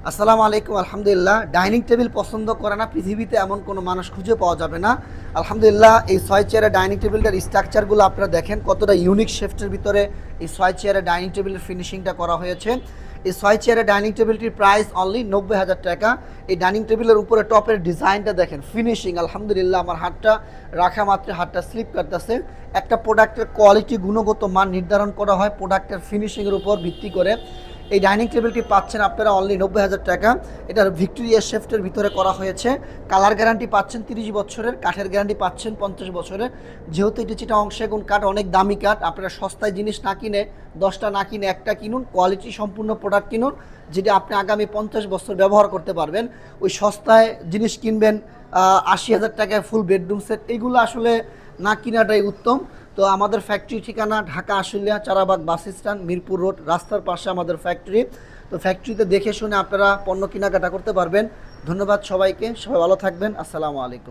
আসসালামু আলাইকুম। আলহামদুলিল্লাহ, ডাইনিং টেবিল পছন্দ করে না পৃথিবীতে এমন কোনো মানুষ খুঁজে পাওয়া যাবে না। আলহামদুলিল্লাহ, এই ৬ চেয়ারের ডাইনিং টেবিলটার স্ট্রাকচারগুলো আপনারা দেখেন কতটা ইউনিক শেফটের ভিতরে এই ৬ চেয়ারের ডাইনিং টেবিলের ফিনিশিংটা করা হয়েছে। এই ৬ চেয়ারের ডাইনিং টেবিলটির প্রাইস অনলি ৯০,০০০ টাকা। এই ডাইনিং টেবিলের উপরে টপের ডিজাইনটা দেখেন, ফিনিশিং আলহামদুলিল্লাহ, আমার হাতটা রাখা মাত্র হাতটা স্লিপ করতেছে। একটা প্রোডাক্টের কোয়ালিটি, গুণগত মান নির্ধারণ করা হয় প্রোডাক্টের ফিনিশিংয়ের উপর ভিত্তি করে। এই ডাইনিং টেবিলটি পাচ্ছেন আপনারা অনলি ৯০,০০০ টাকা। এটার ভিক্টোরিয়া শেফটের ভিতরে করা হয়েছে। কালার গ্যারান্টি পাচ্ছেন ৩০ বছরের, কাঠের গ্যারান্টি পাচ্ছেন ৫০ বছরের। যেহেতু এটি চিটাগং সেগুন কাঠ, অনেক দামি কাঠ, আপনারা সস্তায় জিনিস না কিনে 10টা না কিনে একটা কিনুন, কোয়ালিটি সম্পূর্ণ প্রোডাক্ট কিনুন, যেটা আপনি আগামী 50 বছর ব্যবহার করতে পারবেন। ওই সস্তায় জিনিস কিনবেন ৮০,০০০ টাকায় ফুল বেডরুম সেট, এইগুলো আসলে না কিনাটাই উত্তম। তো আমাদের ফ্যাক্টরি ঠিকানা Dhaka Ashulia, Charabag bus stand, Mirpur road, রাস্তার পাশে আমাদের ফ্যাক্টরি। তো ফ্যাক্টরিতে দেখে শুনে আপনারা পণ্য কেনাকাটা করতে পারবেন। ধন্যবাদ সবাইকে, সবাই ভালো থাকবেন। আসসালামু আলাইকুম।